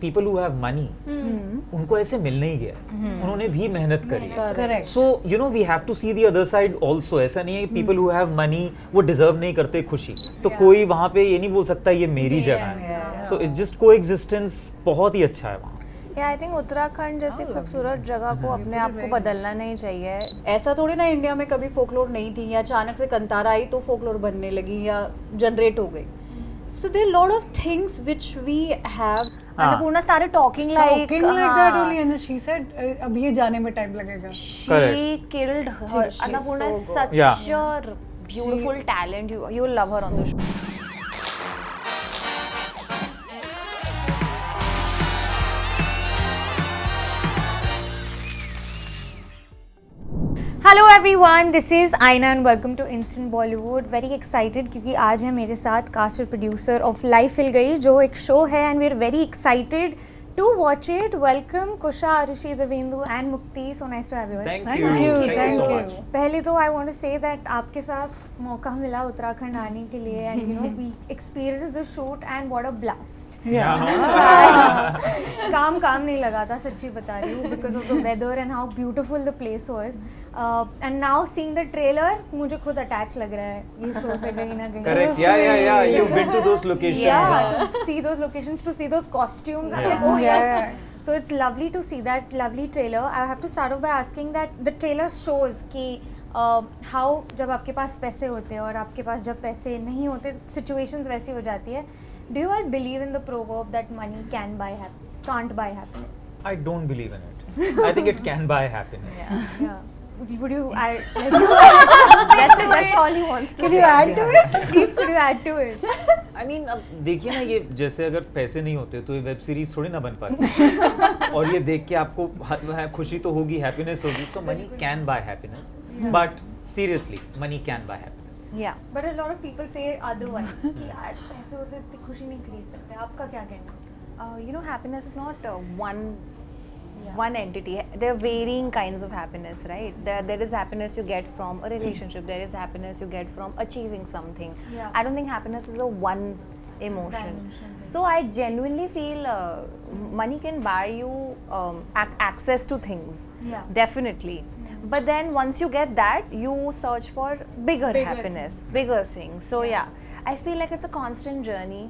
people who have money, उनको ऐसे मिलने ही गया, उन्होंने भी मेहनत करी है. Correct. So you know we have to see the other side also. ऐसा नहीं है कि people who have money वो deserve नहीं करते खुशी. तो कोई वहाँ पे ये नहीं बोल सकता ये मेरी जगह है. So it's just coexistence बहुत ही अच्छा है वहाँ. आई थिंक उत्तराखंड जैसी खूबसूरत जगह को अपने आप को बदलना नहीं चाहिए. ऐसा थोड़ी ना इंडिया में कभी फोकलोर नहीं थी या अचानक से कंतारा आई तो फोकलोर बनने लगी या जनरेट हो गई. So there are a lot of things which we have. Annapurna started talking like that only, and then she said, "अब ये जाने में time लगेगा." she killed her. She's Annapurna is so such Yeah. a beautiful talent. You will love her on the show. Hello everyone, this is Aayna and welcome to instant Bollywood. Very excited क्योंकि आज है मेरे साथ कास्ट और producer of life हिल गई, जो एक show है and we are very excited to watch it. Welcome Kusha, Arushi, Devendu and Mukti. So nice to have you. Thank you so much. पहले तो I want to say that आपके साथ मौका मिला उत्तराखंड आने के लिए and you know we experience the shoot and what a blast. काम नहीं लगा था, सच्ची बता रही हूँ, because of the weather and how beautiful the place was. And now seeing the trailer मुझे खुद अटैच लग रहा है ये शो से कहीं ना कहीं. Correct. Yeah. You've been to those locations. Yeah, see those locations, to see those costumes. I'm like, oh yes. So it's lovely to see that lovely trailer. I have to start off by asking that the trailer shows कि how जब आपके पास पैसे होते हैं और आपके पास जब पैसे नहीं होते situations वैसी हो जाती है. Do you all believe in the proverb that money can't buy happiness? I don't believe in it. I think it can buy happiness. Yeah. Would you add? That's it. That's all he wants to. Can you add to it? Please, could you add to it? I mean, अब देखिए ना, ये जैसे अगर पैसे नहीं होते तो ये वेब सीरीज थोड़ी ना बन पाती. और ये देख के आपको खुशी तो होगी, हैप्पीनेस होगी. So money can buy happiness, but seriously, money can buy happiness. Yeah. But a lot of people say otherwise. कि यार पैसे होते तो खुशी नहीं खरीद सकते. आपका क्या कहना? You know, happiness is not one entity. There are varying kinds of happiness, right? There is happiness you get from a relationship. There is happiness you get from achieving something. Yeah. I don't think happiness is a one emotion. So I genuinely feel money can buy you access to things. Yeah. Definitely. But then once you get that, you search for bigger happiness, bigger things. So yeah, I feel like it's a constant journey.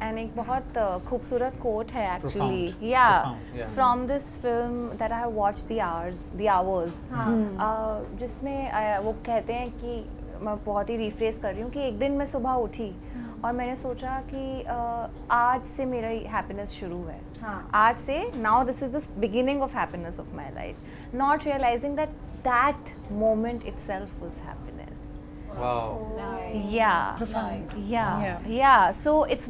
And एक बहुत खूबसूरत quote है actually. Profound, yeah. From this film that I have watched, The Hours. जिसमें वो कहते हैं कि, मैं बहुत ही रिफ्रेस कर रही हूँ, कि एक दिन मैं सुबह उठी और मैंने सोचा कि आज से मेरा हैप्पीनेस शुरू है. आज से now this is the beginning of happiness of my life. Not realizing that moment itself was happiness. Wow. Nice. Yeah. So it's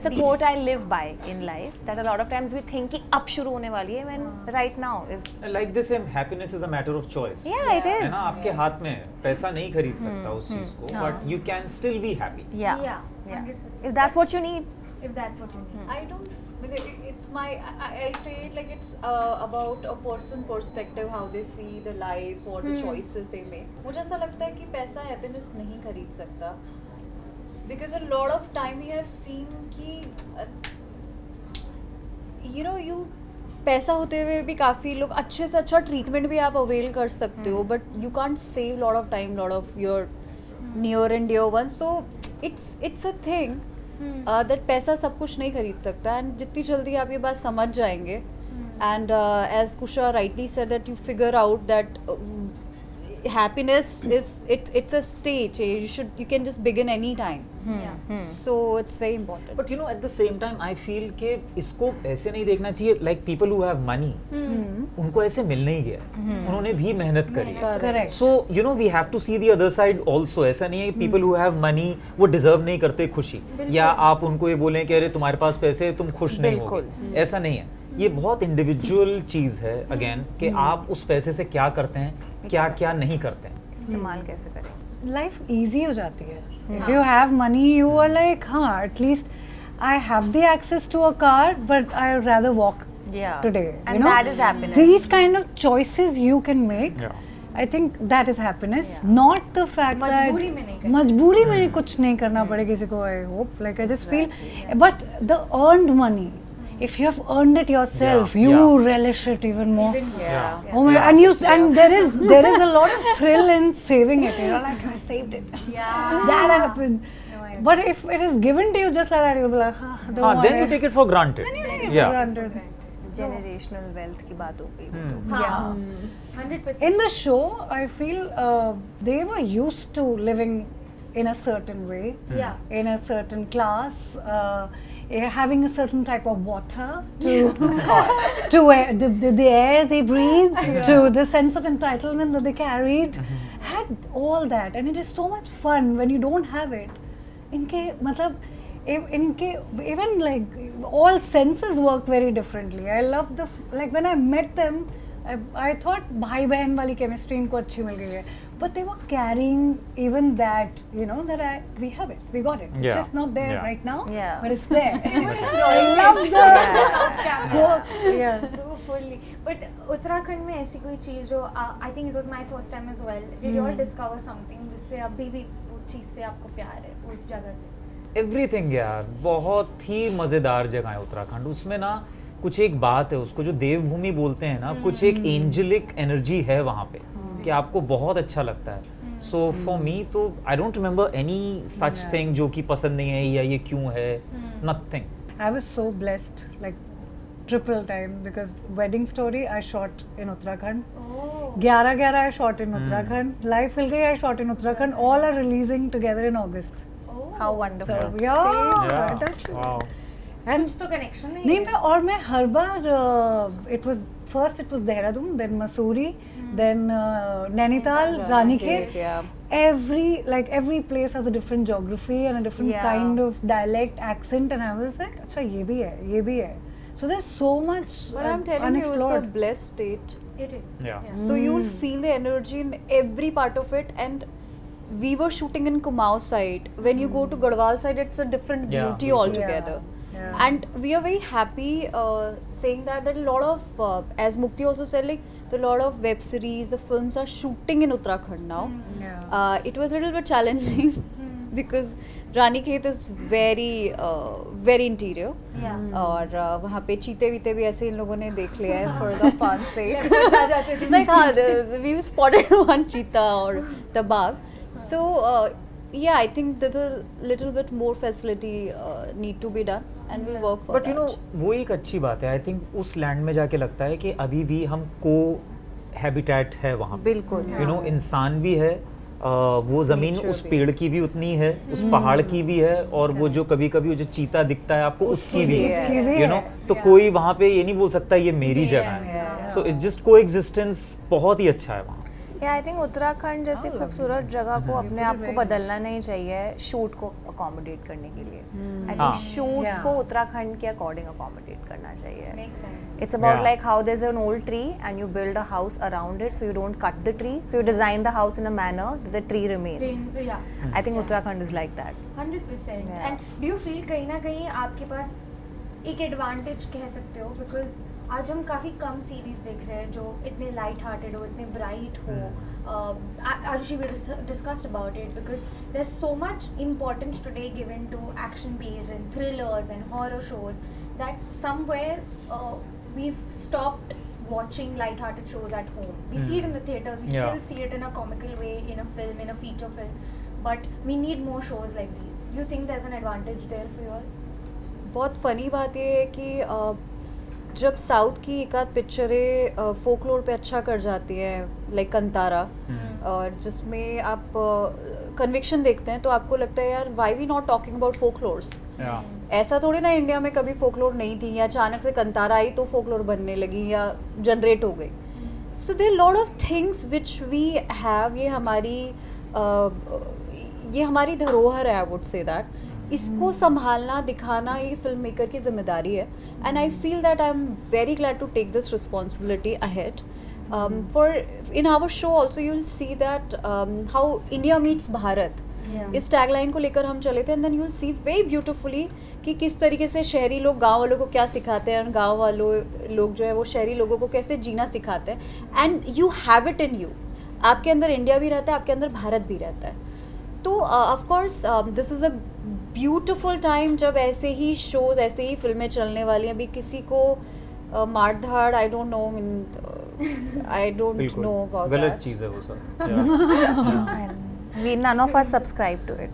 a quote I live by in life, that a lot of times we think कि अब शुरू होने वाली है, when right now is. Like this, happiness is a matter of choice. Yeah, it is. है ना, आपके हाथ में है. पैसा नहीं खरीद सकता उस चीज को, but you can still be happy. Yeah. 100%. If that's what you need. If that's what you need. I don't. It's my. I say it like it's about a person perspective, how they see the life or the choices they make. मुझे ऐसा लगता है कि पैसा happiness नहीं खरीद सकता. Because a lot of time we have seen कि you पैसा होते हुए भी काफ़ी लोग अच्छे से अच्छा ट्रीटमेंट भी आप अवेल कर सकते हो, but you can't save lot of time, lot of your near and dear one. So it's a thing that पैसा सब कुछ नहीं खरीद सकता. एंड जितनी जल्दी आप ये बात समझ जाएंगे, and as Kusha rightly said that you figure out that happiness is it's a stage. You can just begin any time. So it's very important. But you know, at the same time, I feel कि इसको ऐसे नहीं देखना चाहिए. Like people who have money, उनको ऐसे मिल नहीं गया, उन्होंने भी मेहनत करी. Correct. So you know, we have to see the other side also. ऐसा नहीं है कि people who have money वो deserve नहीं करते खुशी, या आप उनको ये बोलें कि अरे तुम्हारे पास पैसे तुम खुश नहीं होगे. ऐसा नहीं है. ये बहुत इंडिविजुअल चीज है अगेन, कि आप उस पैसे से क्या करते हैं, क्या नहीं करते हैं, इस्तेमाल कैसे करें. Life easy हो जाती है. If you have money, you are like, at least I have the access to a car, but I would rather walk today. And you know? that is happiness. These kind of choices you can make. Yeah. I think that is happiness, not the fact मजबूरी में नहीं that करना. मजबूरी में कुछ नहीं करना पड़े किसी को. I hope, like I just feel, but the earned money if you have earned it yourself, Yeah, you yeah. relish it even more. Yeah. Oh my, and there is a lot of thrill in saving it. You're like, I saved it. Yeah. That happened. But if it is given to you just like that, you'll be like, don't want then you it. take it for granted. Then you take it for Yeah. granted. Generational wealth की बात हो गई वो तो. हाँ, 100%. In the show, I feel they were used to living in a certain way, Yeah. in a certain class, having a certain type of water to the air they breathe, to the sense of entitlement that they carried, had all that, and it is so much fun when you don't have it. इनके मतलब इनके even like all senses work very differently. I love like when I met them, I thought भाई बहन वाली chemistry इनको अच्छी मिल गई है, but they were carrying even that, you know, that we have it, we got it. It's Yeah. just not there Yeah. right now, Yeah. but it's there. I love the work. Yeah. So fully. But Uttarakhand में ऐसी कोई चीज़ जो I think it was my first time as well. Did you all discover something जिससे अभी भी वो चीज़ से आपको प्यार है उस जगह से? एवरीथिंग यार, बहुत ही मज़ेदार जगह है उत्तराखंड. उसमें ना कुछ एक बात है, उसको जो देवभूमि बोलते हैं ना, कुछ एक एंजेलिक एनर्जी है वहाँ पे कि आपको बहुत अच्छा लगता है. सो फॉर मी तो I don't remember any such thing जो कि पसंद नहीं है या ये क्यों है. Nothing. I was so blessed, like triple time, because Wedding Story I shot in Uttarakhand. Oh. 11 I shot in Uttarakhand. Life Will Gayi I shot in Uttarakhand. All are releasing together in August. Oh. How So wonderful. yeah, that's wow. and कुछ तो connection नहीं नहीं है. मैं और मैं हर बार it was Dehradun, then Mussoorie, then Nainital, Ranikhet. Yeah. Every place has a different geography and a different Yeah. kind of dialect, accent, and I was like, अच्छा ये भी है. So there's so much But I'm telling you, it's a unexplored. blessed state. It is. Yeah. So you'll feel the energy in every part of it. And we were shooting in Kumaon side. When you go to Garhwal side, it's a different Yeah, beauty beauty. altogether. Yeah. And we are very happy saying that a lot of, as Mukti also said, like a lot of web series, the films are shooting in Uttarakhand now. Yeah. It was a little bit challenging because Ranikhet is very interior. Yeah. और वहाँ पे चीते वीते भी ऐसे इन लोगों ने देख लिया है for the fun sake. आ जाते थे. It's like we spotted one cheetah or the bag. So yeah, I think that a little bit more facility need to be done, and we'll work for but you know that. वो एक अच्छी बात है. I think उस land में जाके लगता है कि अभी भी हम को हैबिटेट है वहाँ पे. बिल्कुल. यू नो इंसान भी है, वो जमीन Nature उस भी. पेड़ की भी उतनी है, उस पहाड़ की भी है, और वो जो कभी कभी वो जो चीता दिखता है आपको उसकी भी उसकी भी है. यू नो है. तो कोई वहाँ पे ये नहीं बोल सकता ये मेरी जगह है. Yeah. सो इट्स जस्ट को एग्जिस्टेंस बहुत ही अच्छा है वहाँ. आई थिंक उत्तराखंड जैसी खूबसूरत जगह को अपने आप को बदलना नहीं चाहिए शूट को अकोमोडेट करने के लिए. आई हाँ. Think shoots Yeah. को उत्तराखंड के अकॉर्डिंग अकोमोडेट करना चाहिए. Makes sense. It's about Yeah. like how there's an old tree and you build a house around it, so you don't cut the tree. So you design the house in a manner that the tree remains. Yeah. I think Uttarakhand is like that. 100%. Yeah. And do you feel कहीं ना कहीं आपके पास एक advantage कह सकते हो, because आज हम काफ़ी कम सीरीज देख रहे हैं जो इतने लाइट हार्टेड हो, इतने ब्राइट हो. Arushi, we discussed about it because there's so much importance today given to action based and thrillers and horror shows that somewhere we've stopped watching light-hearted shows at home. We see it in the theaters, we Yeah. still see it in a comical way, in a film, in a feature film, but we need more shows like these. You think there's an advantage there for you all? बहुत funny बात ये है कि जब south की एक आध पिक्चरें फोकलोर पे अच्छा कर जाती है, लाइक कंतारा, और जिसमें आप कन्विक्शन देखते हैं तो आपको लगता है यार why we not talking about folklores. ऐसा थोड़ी ना इंडिया में कभी फोकलोर नहीं थी या अचानक से कंतारा आई तो फोकलोर बनने लगी या जनरेट हो गई. So there lot of things which we have. ये हमारी धरोहर है. आई वुड से दैट इसको संभालना दिखाना ये फिल्म मेकर की जिम्मेदारी है. And I feel that I am very glad to take this responsibility ahead. For in our show also you will see that how India meets Bharat. इस tagline को लेकर हम चले थे, and then you will see very beautifully कि किस तरीके से शहरी लोग गांव वालों को क्या सिखाते हैं और गांव वालों लोग जो है वो शहरी लोगों को कैसे जीना सिखाते हैं. And you have it in you. आपके अंदर इंडिया भी रहता है, आपके अंदर भारत भी रहता है. तो of course this is a beautiful time जब ऐसे ही शोज ऐसे ही फिल्में चलने वाली हैं. अभी किसी को मार धाड़ I don't know I don't बिल्कुल नो अबाउट गलत चीज है वो सब. We none of us subscribe to it.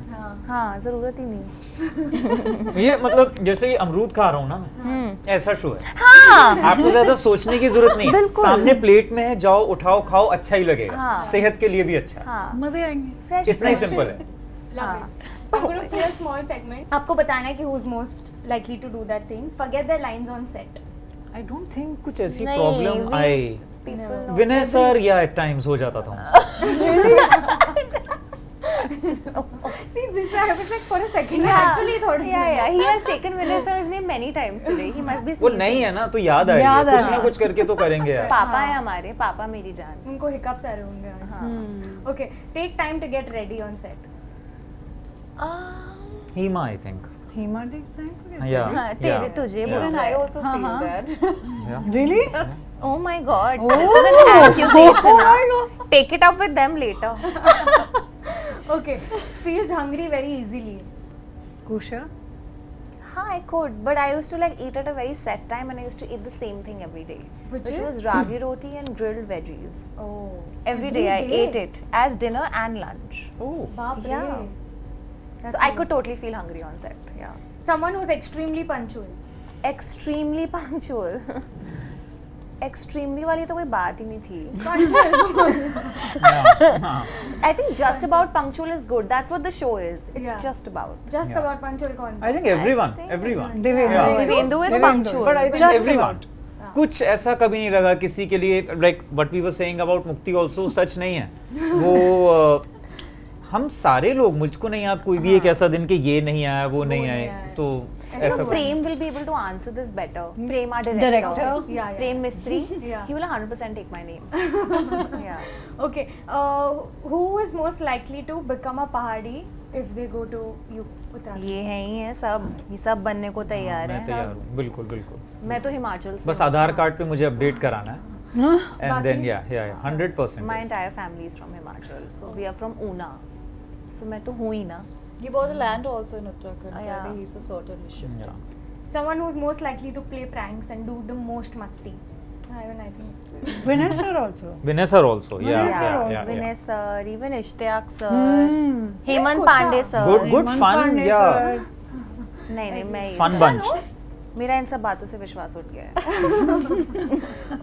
हाँ ज़रूरत ही नहीं. ये मतलब जैसे ये अमरूद खा रहा हूँ ना मैं, ऐसा शो है. हाँ आपको ज्यादा सोचने की जरूरत नहीं है. बिल्कुल. सामने प्लेट में है, जाओ उठाओ खाओ, अच्छा ही लगेगा. हाँ. सेहत के लिए भी अच्छा है. हाँ मजे आएंगे. फ्रेश इतना ही सिंपल है. Love it. I'm going to play a small segment. आपको बताना है कि who's most likely to do that thing. Forget their lines on set. I don't think कुछ ऐसी नहीं, problem we- I. people know Vinay sir या eight times हो जाता था. See, this I was like for a second. I Yeah. actually thought. Yeah. He has taken Vinay sir's name many times today. He must be. वो sneezing. नहीं है ना तो याद आ रही है. याद आ कुछ रहा ना है. कुछ करके तो करेंगे यार. पापा है हमारे, पापा मेरी जान. उनको हिकअप्स आ रहे होंगे आज. हाँ. Okay, take time to get ready on set. Hima I think. Hema देखते हैं. या हाँ, तेरे तुझे बोल Even रहा I है. also हाँ, feel हाँ. that. Really? Oh my God. Oh. This is an accusation. Oh my huh? Take it up with them later. Okay, feels hungry very easily. Kusha. हाँ, I could, but I used to like eat at a very set time, and I used to eat the same thing every day, Which is? was ragi roti and grilled veggies. Oh. Every day I ate it as dinner and lunch. Oh. Baap re. Yeah. That's So I a could lot. totally feel hungry on set. Yeah. Someone who's extremely punctual. Extremely punctual. Extremely वाली तो कोई बात ही नहीं थी. I think just about punctual is good. That's what the show is. It's Yeah. just about. Just Yeah. about punctual कौन? I think everyone think everyone. Devendu. Yeah. Devendu is Devendu. punctual. But I think Just everyone. about. कुछ ऐसा कभी नहीं लगा किसी के लिए. Like what we were saying about mukti also सच नहीं है. वो हम सारे लोग, मुझको नहीं याद कोई भी एक ऐसा दिन कि ये नहीं आया वो नहीं नहीं आए. आया. तो I ऐसा think कुछ. Prem will be able to answer this better. Prem, our Director. director. Yeah. Prem Mistry. Yeah. He will 100% take my name. Yeah. Okay, who is most likely to become a pahadi if they go to Uttarakhand? ये हैं ही हैं सब. ये सब बनने को तैयार मैं हैं. तैयार हूँ. बिल्कुल बिल्कुल. मैं तो हिमाचल से. बस आधार कार्ड पे मुझे अपडेट कराना है. एंड देन बाकी? या 100%. My entire family is from Himachal, so we are from Una. So मैं तो हूँ ही ना. You bought a land also in Uttarakhand. Yeah. Yeah. He's a certain mission. Yeah. Someone who's most likely to play pranks and do the most masti. Even I think. Vinay sir also. Vinay sir also. Yeah. Yeah. Yeah. Yeah. Vinay sir, even Ishtiyaq sir, Hmm. Hemant Kusha. Pandey sir. Good Hemant fun. Pandey Yeah. sir. नहीं नहीं मैं Fun ये- bunch. मेरा इन सब बातों से विश्वास उठ गया है.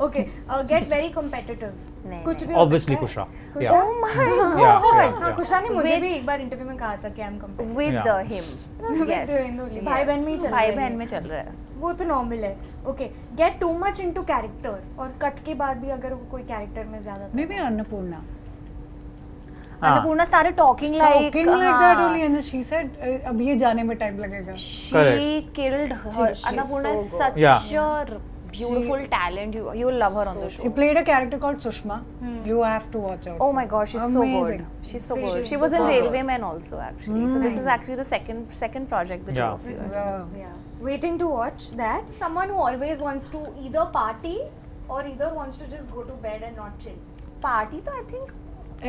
Okay, get very competitive. नहीं, कुछ नहीं. भी हो Obviously सकता Kusha. है. Kusha? Yeah. Oh my Yeah. God. Yeah. हाँ, Yeah. कुशा ने मुझे With- भी एक बार इंटरव्यू में कहा था कि I am competitive. With Yeah. him. With Yes. Devendu only. भाई Yes. बहन में ही चल भाई रहा है बहन ये. में चल रहा है. वो तो नॉर्मल है. Okay, get too much into character और कट के बाद भी अगर वो कोई कैरेक्टर में ज्यादा Maybe Annapurna. हाँ. Annapurna started talking like Talking like that only, and then she said, "अब ये जाने में time लगेगा." She Correct. killed her. She's Annapurna so is good. such Yeah. a beautiful talent. You will love her on the She show. played a character called Sushma. You have to watch out. Oh my God, she's so good. Amazing. She's so good. She's She was in super good. Railwaymen also actually. So this is actually the second project the two Yeah. of you are. Yeah. Yeah. Waiting to watch that. Someone who always wants to either party or either wants to just go to bed and not chill. Party तो I think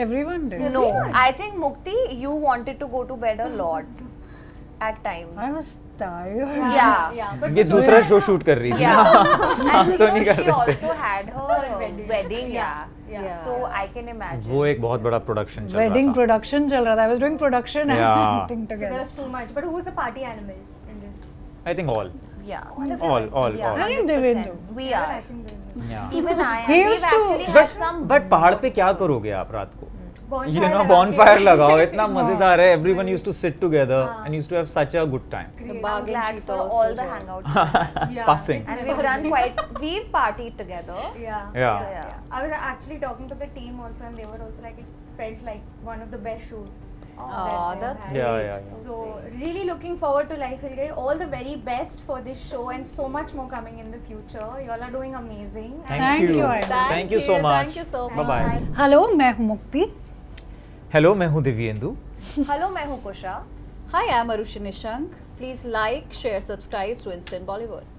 Everyone did. no. I think Mukti, you wanted to go to bed a lot at times. I was tired. Yeah. Yeah. But ये दूसरा show shoot कर रही थी Yeah. ना. And you तो नहीं know, कर she सकते. also had her wedding. Yeah. Yeah. Yeah. So I can imagine. वो एक बहुत बड़ा प्रोडक्शन चल Wedding रहा था. production चल रहा था. I was doing production and Yeah. shooting so together. there's too much. But who's the party animal in this? I think all. Yeah. All. Yeah. I think 100%. Devendu. We Even are. I think they Yeah. Even I am. He We've used to- actually But had some. पहाड़ पे क्या करोगे आप रात को? Bonfire You know, लगा bonfire के- लगाओ. इतना मजेदार है. Everyone used to sit together हाँ. and used to have such a good time. The Great. I'm bargain glad sheet for also all the there. hangouts. Yeah, Passing. it's And we've done we've partied together. Yeah. Yeah. So yeah. I was actually talking to the team also, and they were also like, it felt like one of the best shoots. Aw, that that's they've Yeah, had. yeah, yeah. So really looking forward to Life Hill Gaye. All the very best for this show, and so much more coming in the future. You all are doing amazing. Thank you. Aida. Thank you so much. Thank you so much. Bye bye. Hello, मैं हूँ मुक्ति. Hello, मैं हूँ Dibyendu. Hello, मैं हूँ Kusha. Hi, I'm Arushi Nishank. Please like, share, subscribe to Instant Bollywood.